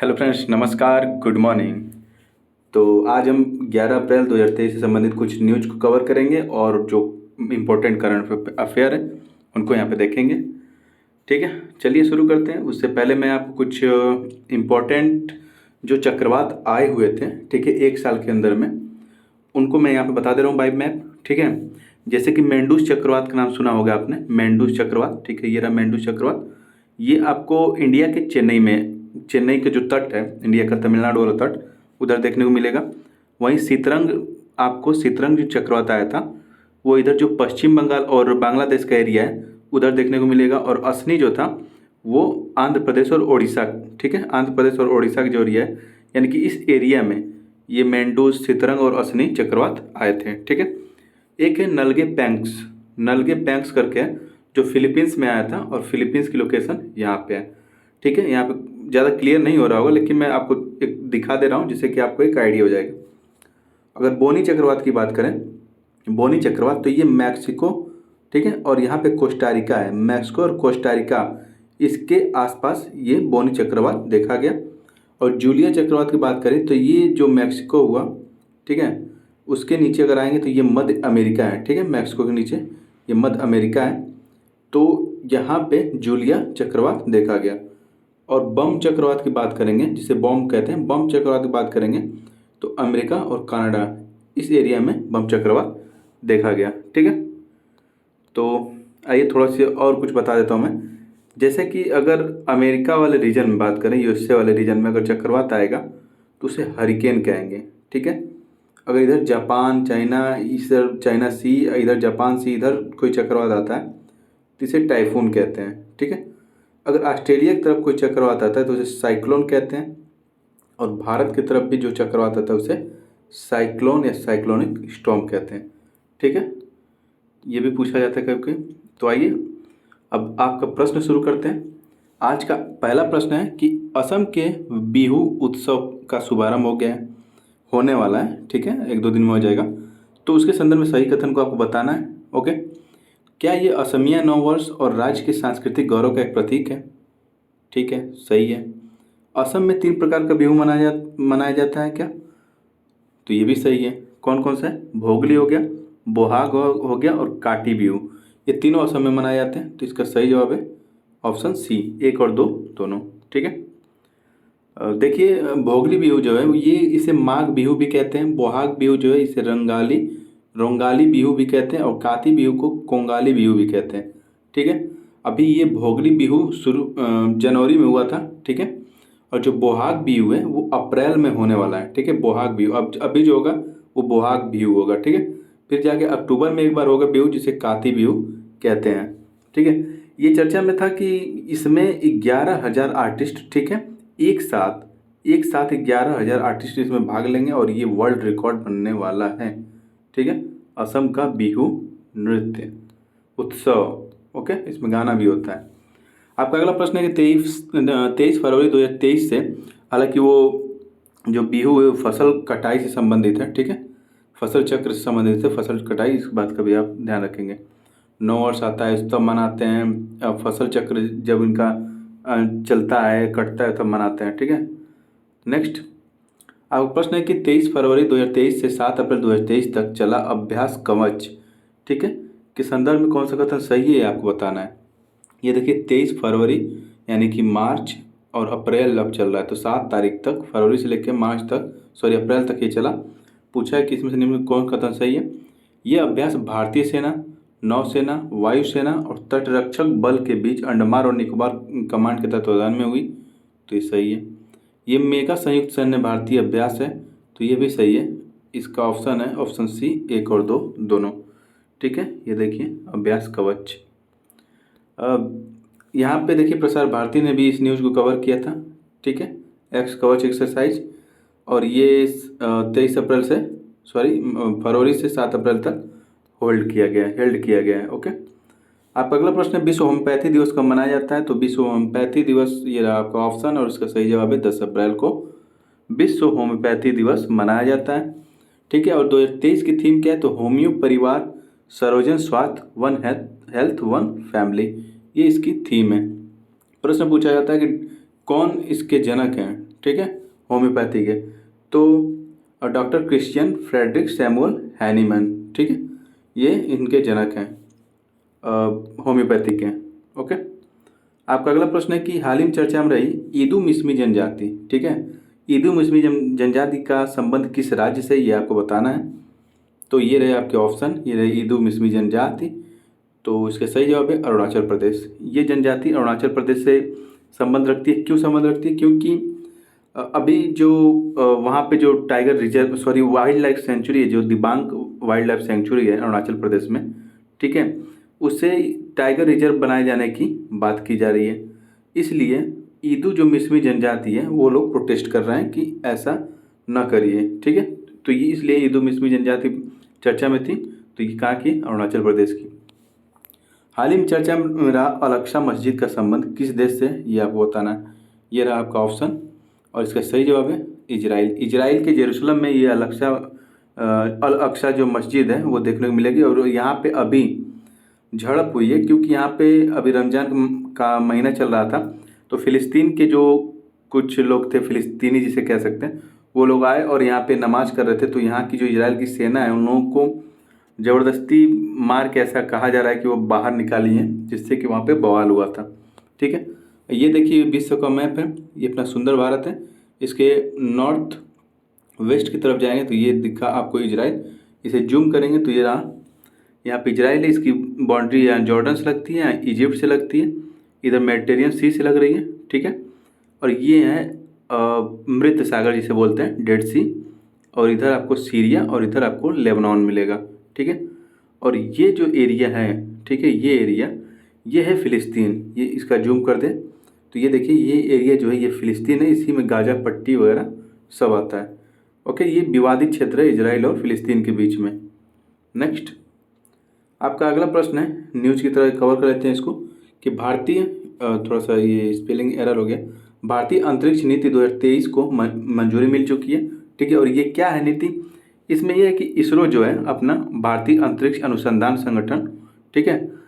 Hello friends, नमस्कार, good morning. तो आज हम 11 अप्रैल 2023 से संबंधित कुछ न्यूज को कवर करेंगे और जो इम्पोर्टेंट करंट अफेयर है उनको यहाँ पे देखेंगे। ठीक है, चलिए शुरू करते हैं। उससे पहले मैं आपको कुछ इम्पोर्टेंट जो चक्रवात आए हुए थे, ठीक है, एक साल के अंदर में, उनको मैं यहाँ पे बता दे रहा हूँ बाई मैप। ठीक है, जैसे कि मेंडूस चक्रवात का नाम सुना होगा आपने, मेंडूस चक्रवात। ठीक है, ये रहा मेंडूस चक्रवात। ये आपको इंडिया के चेन्नई के जो तट है, इंडिया का तमिलनाडु वाला तट, उधर देखने को मिलेगा। वहीं सीतरंग जो चक्रवात आया था वो इधर जो पश्चिम बंगाल और बांग्लादेश का एरिया है उधर देखने को मिलेगा। और असनी जो था वो आंध्र प्रदेश और उड़ीसा, ठीक है, आंध्र प्रदेश और उड़ीसा का जो एरिया है, यानी कि इस एरिया में ये मेंडूस, सीतरंग और असनी चक्रवात आए थे। ठीक है, एक है नलगे पैंक्स करके है, जो फिलीपींस में आया था और फिलीपींस की लोकेशन यहाँ पे है। ठीक है, यहाँ पे ज़्यादा क्लियर नहीं हो रहा होगा लेकिन मैं आपको एक दिखा दे रहा हूँ जिससे कि आपको एक आइडिया हो जाएगा। अगर बोनी चक्रवात की बात करें, बोनी चक्रवात, तो ये मैक्सिको, ठीक है, और यहाँ पे कोस्टारिका है। मैक्सिको और कोस्टारिका, इसके आसपास ये बोनी चक्रवात देखा गया। और जूलिया चक्रवात की बात करें तो ये जो मैक्सिको हुआ, ठीक है, उसके नीचे अगर आएंगे तो ये मध्य अमेरिका है। ठीक है, मैक्सिको के नीचे ये मध्य अमेरिका है। तो यहाँ पे जूलिया चक्रवात देखा गया। और बम चक्रवात की बात करेंगे, जिसे बम कहते हैं, बम चक्रवात की बात करेंगे तो अमेरिका और कनाडा, इस एरिया में बम चक्रवात देखा गया। ठीक है, तो आइए थोड़ा सा और कुछ बता देता हूँ मैं। जैसे कि अगर अमेरिका वाले रीजन में बात करें, यूएसए वाले रीजन में अगर चक्रवात आएगा तो उसे हरिकेन कहेंगे। ठीक है, अगर इधर जापान, चाइना, इधर चाइना सी, इधर जापान सी, इधर कोई चक्रवात आता है तो इसे टाइफून कहते हैं। ठीक है, अगर ऑस्ट्रेलिया की तरफ कोई चक्रवात आता है तो उसे साइक्लोन कहते हैं। और भारत की तरफ भी जो चक्रवात आता है उसे साइक्लोन या साइक्लोनिक स्टॉर्म कहते हैं। ठीक है, ये भी पूछा जाता है कभी कभी। तो आइए अब आपका प्रश्न शुरू करते हैं। आज का पहला प्रश्न है कि असम के बिहू उत्सव का शुभारंभ हो गया है, होने वाला है। ठीक है, एक दो दिन में हो जाएगा। तो उसके संदर्भ में सही कथन को आपको बताना है। ओके, क्या ये असमिया नववर्ष और राज्य के सांस्कृतिक गौरव का एक प्रतीक है? ठीक है, सही है। असम में 3 प्रकार का बिहू मनाया जाता है क्या? तो ये भी सही है। कौन कौन सा है? भोगली हो गया, बोहाग हो गया और काटी बिहू। ये तीनों असम में मनाए जाते हैं। तो इसका सही जवाब है ऑप्शन सी, 1 और 2 दोनों। ठीक है, देखिए भोगली बिहू जो है ये, इसे माघ बिहू भी कहते हैं। बोहाग बिहू जो है इसे रोंगाली बिहू भी कहते हैं। और काती बिहू को कोंगाली बिहू भी कहते हैं। ठीक है, अभी ये भोगली बिहू शुरू जनवरी में हुआ था। ठीक है, और जो बोहाग बिहू है वो अप्रैल में होने वाला है। ठीक है, बोहाग बिहू अब अभी जो होगा वो बोहाग बिहू होगा। ठीक है, फिर जाके अक्टूबर में एक बार होगा बिहू, जिसे काती बिहू कहते हैं। ठीक है, ये चर्चा में था कि इसमें 11,000 आर्टिस्ट, ठीक है, एक साथ 11,000 आर्टिस्ट इसमें भाग लेंगे और ये वर्ल्ड रिकॉर्ड बनने वाला है। ठीक है, असम का बिहू नृत्य उत्सव। ओके, इसमें गाना भी होता है। आपका अगला प्रश्न है कि 23 फरवरी 2023 से, हालांकि वो जो बिहू है फसल कटाई से संबंधित है। ठीक है, फसल चक्र से संबंधित है, फसल कटाई, इस बात का भी आप ध्यान रखेंगे। नौ वर्ष आता है तब मनाते हैं, फसल चक्र जब इनका चलता है, कटता है, तब मनाते हैं। ठीक है, नेक्स्ट आपका प्रश्न है कि 23 फरवरी 2023 से 7 अप्रैल 2023 तक चला अभ्यास कवच, ठीक है, के संदर्भ में कौन सा कथन सही है आपको बताना है। ये देखिए 23 फरवरी यानी कि मार्च और अप्रैल अब चल रहा है, तो 7 तारीख तक, फरवरी से लेकर मार्च तक, सॉरी अप्रैल तक ये चला। पूछा है कि इसमें से निम्न में कौन कथन सही है। ये अभ्यास भारतीय सेना, नौसेना, वायुसेना और तटरक्षक बल के बीच अंडमान और निकोबार कमांड के तत्वावधान में हुई। तो ये सही है। ये मेगा संयुक्त सैन्य भारतीय अभ्यास है, तो ये भी सही है। इसका ऑप्शन है ऑप्शन सी, 1 और 2 दोनों। ठीक है, ये देखिए अभ्यास कवच। यहाँ पे देखिए प्रसार भारती ने भी इस न्यूज़ को कवर किया था। ठीक है, एक्स कवच एक्सरसाइज, और ये 23 अप्रैल से, सॉरी फरवरी से 7 अप्रैल तक हेल्ड किया गया है। ओके, आपका अगला प्रश्न है विश्व होम्योपैथी दिवस कब मनाया जाता है। तो विश्व होम्योपैथी दिवस, ये रहा आपका ऑप्शन, और इसका सही जवाब है 10 अप्रैल को विश्व होम्योपैथी दिवस मनाया जाता है। ठीक है, और 2023 की थीम क्या है, तो होम्यो परिवार सर्वजन स्वास्थ्य, वन हेल्थ वन फैमिली, ये इसकी थीम है। प्रश्न पूछा जाता है कि कौन इसके जनक हैं। ठीक है, होम्योपैथी के। तो doctor Christian Friedrich Samuel Hahnemann, ठीक है, ये इनके जनक हैं होम्योपैथी के। ओके। आपका अगला प्रश्न है कि हाल ही में चर्चा में रही ईदू मिश्मी जनजाति, ठीक है, ईदू मिश्मी जनजाति का संबंध किस राज्य से, ये आपको बताना है। तो ये रहे आपके ऑप्शन, ये रहे ईदू मिश्मी जनजाति। तो इसका सही जवाब है अरुणाचल प्रदेश। ये जनजाति अरुणाचल प्रदेश से संबंध रखती है। क्यों संबंध रखती है? क्योंकि अभी जो वहाँ पे जो tiger reserve, sorry, wild life sanctuary है, जो दिबांग वाइल्ड लाइफ सेंचुरी है अरुणाचल प्रदेश में, ठीक है, उससे टाइगर रिजर्व बनाए जाने की बात की जा रही है। इसलिए ईदू जो मिश्मी जनजाति है वो लोग प्रोटेस्ट कर रहे हैं कि ऐसा न करिए, ठीक है। तो ये इसलिए ईदू मिश्मी जनजाति चर्चा में थी। तो ये कहाँ की? अरुणाचल प्रदेश की। हाल ही में चर्चा में रहा अल-अक्सा मस्जिद का संबंध किस देश से, ये आपको बताना है। ये रहा आपका ऑप्शन और इसका सही जवाब है इजराइल। इजराइल के जेरूसलम में ये अल-अक्सा जो मस्जिद है वो देखने को मिलेगी। और यहाँ पे अभी झड़प हुई है क्योंकि यहाँ पे अभी रमज़ान का महीना चल रहा था। तो फ़िलिस्तीन के जो कुछ लोग थे, फ़िलिस्तीनी जिसे कह सकते हैं, वो लोग आए और यहाँ पे नमाज़ कर रहे थे। तो यहाँ की जो इजराइल की सेना है उन लोगों को ज़बरदस्ती मार के, ऐसा कहा जा रहा है कि वो बाहर निकाली हैं, जिससे कि वहाँ पे बवाल हुआ था, ठीक है। ये देखिए विश्व का मैप है, ये अपना सुंदर भारत है। इसके नॉर्थ वेस्ट की तरफ जाएंगे तो ये दिखा आपको इजराइल। इसे जूम करेंगे तो ये रहा, यहाँ पे इजराइल है। इसकी बाउंड्री यहाँ जॉर्डन से लगती है, यहाँ इजिप्ट से लगती है, इधर मेडिटेरियन सी से लग रही है, ठीक है। और ये है मृत सागर जिसे बोलते हैं, डेड सी। और इधर आपको सीरिया और इधर आपको लेबनान मिलेगा, ठीक है। और ये जो एरिया है, ठीक है, ये एरिया ये है फ़िलिस्तीन। ये इसका जूम कर दें तो ये देखिए ये एरिया जो है ये फ़िलिस्तीन है। इसी में गाज़ा पट्टी वगैरह सब आता है। ओके, ये विवादित क्षेत्र है इजराइल और फ़िलिस्तीन के बीच में। नेक्स्ट आपका अगला प्रश्न है, न्यूज़ की तरह कवर कर लेते हैं इसको, कि भारतीय थोड़ा सा ये स्पेलिंग एरर हो गया, भारतीय अंतरिक्ष नीति 2023 को मंजूरी मिल चुकी है, ठीक है। और ये क्या है नीति? इसमें यह है कि इसरो जो है अपना भारतीय अंतरिक्ष अनुसंधान संगठन, ठीक है,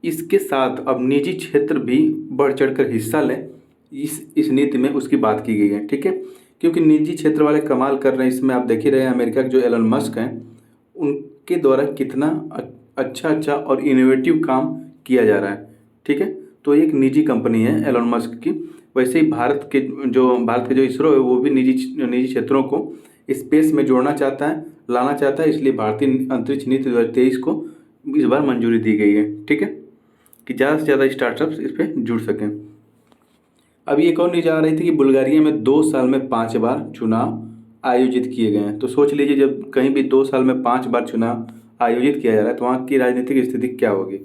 इसके साथ अब निजी क्षेत्र भी बढ़ चढ़ कर हिस्सा लें, इस नीति में उसकी बात की गई है, ठीक है। क्योंकि निजी क्षेत्र वाले कमाल कर रहे हैं इसमें। आप देख ही रहे हैं अमेरिका के जो एलन मस्क हैं उनके द्वारा कितना अच्छा और इनोवेटिव काम किया जा रहा है, ठीक है। तो एक निजी कंपनी है एलन मस्क की। वैसे ही भारत के जो इसरो है वो भी निजी क्षेत्रों को स्पेस में जोड़ना चाहता है, लाना चाहता है। इसलिए भारतीय अंतरिक्ष नीति 2023 को इस बार मंजूरी दी गई है, ठीक है, कि ज़्यादा से ज़्यादा स्टार्टअप्स इस पर जुड़ सकें। अब एक और न्यूज़ आ रही थी कि बुल्गारिया में 2 साल में 5 बार चुनाव आयोजित किए गए हैं। तो सोच लीजिए जब कहीं भी 2 साल में 5 बार चुनाव आयोजित किया जा रहा है तो वहाँ की राजनीतिक स्थिति क्या होगी,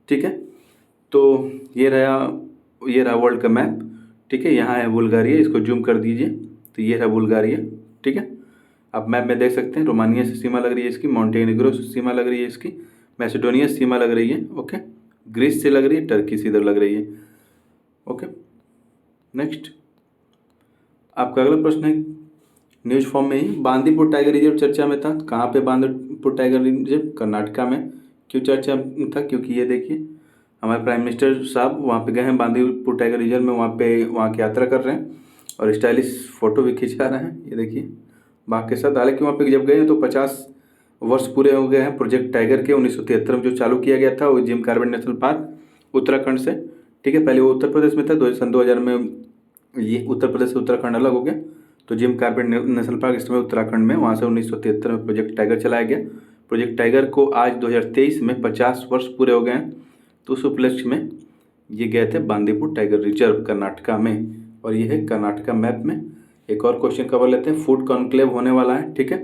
ठीक है। तो ये रहा वर्ल्ड का मैप, ठीक है। यहाँ है बुल्गारिया, इसको जूम कर दीजिए तो ये रहा बुल्गारिया, ठीक है। आप मैप में देख सकते हैं रोमानिया से सीमा लग रही है इसकी, मॉन्टेनेग्रो से सीमा लग रही है इसकी, मैसेडोनिया से सीमा लग रही है, ओके, ग्रीस से लग रही है, टर्की से इधर लग रही है, ओके। नेक्स्ट आपका अगला प्रश्न है न्यूज़ फॉर्म में ही, बांदीपुर टाइगर रिजर्व चर्चा में था। कहाँ पे बांदीपुर टाइगर रिजर्व? कर्नाटका में। क्यों चर्चा में था? क्योंकि ये देखिए हमारे प्राइम मिनिस्टर साहब वहाँ पे गए हैं बांदीपुर टाइगर रिजर्व में, वहाँ की यात्रा कर रहे हैं और स्टाइलिश फ़ोटो भी खिंचा रहे हैं। ये देखिए बाघ के साथ। हालांकि वहाँ पे जब गए तो 50 वर्ष पूरे हो गए हैं प्रोजेक्ट टाइगर के। 1973 में जो चालू किया गया था वो Jim Corbett national park Uttarakhand से, ठीक है। पहले वो उत्तर प्रदेश में था, सन 2000 में ये उत्तर प्रदेश से उत्तराखंड अलग हो गया। तो जिम कॉर्बेट नेशनल पार्क इस समय उत्तराखंड में, वहाँ से 1973 में प्रोजेक्ट टाइगर चलाया गया। प्रोजेक्ट टाइगर को आज 2023 में 50 वर्ष पूरे हो गए हैं। तो उस उपलक्ष्य में ये गए थे बांदीपुर टाइगर रिजर्व कर्नाटका में। और ये है कर्नाटका मैप में। एक और क्वेश्चन कवर लेते हैं, फूड कॉन्क्लेव होने वाला है, ठीक है।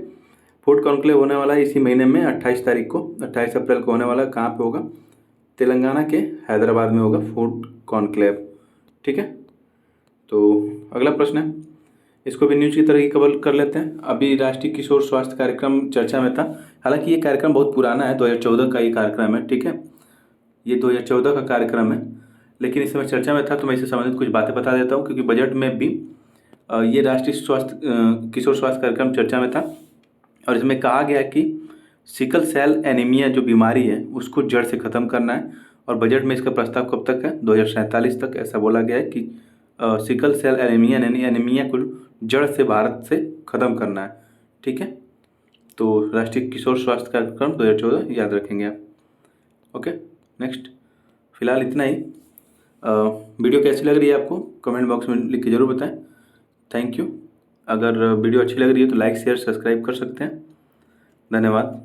फूड कॉन्क्लेव होने वाला है इसी महीने में 28 तारीख को, 28 अप्रैल को होने वाला है। कहाँ पे होगा? तेलंगाना के हैदराबाद में होगा फूड कॉन्क्लेव, ठीक है। तो अगला प्रश्न है, इसको भी न्यूज़ की तरह ही कवर कर लेते हैं। अभी राष्ट्रीय किशोर स्वास्थ्य कार्यक्रम चर्चा में था। हालांकि ये कार्यक्रम बहुत पुराना है, 2014 का ये कार्यक्रम है, ठीक है। ये 2014 का कार्यक्रम है, लेकिन इस समय चर्चा में था तो मैं इससे संबंधित कुछ बातें बता देता हूँ। क्योंकि बजट में भी ये राष्ट्रीय किशोर स्वास्थ्य कार्यक्रम चर्चा में था और इसमें कहा गया कि सिकल सेल एनीमिया जो बीमारी है उसको जड़ से ख़त्म करना है। और बजट में इसका प्रस्ताव कब तक है? 2047 तक ऐसा बोला गया है कि सिकल सेल एनीमिया यानी एनीमिया को जड़ से भारत से ख़त्म करना है। ठीक है, तो राष्ट्रीय किशोर स्वास्थ्य कार्यक्रम 2014 याद रखेंगे आप। ओके, नेक्स्ट, फिलहाल इतना ही। वीडियो कैसी लग रही है आपको कमेंट बॉक्स में लिख के ज़रूर बताएं। Thank you. अगर वीडियो अच्छी लग रही है तो लाइक शेयर सब्सक्राइब कर सकते हैं। धन्यवाद।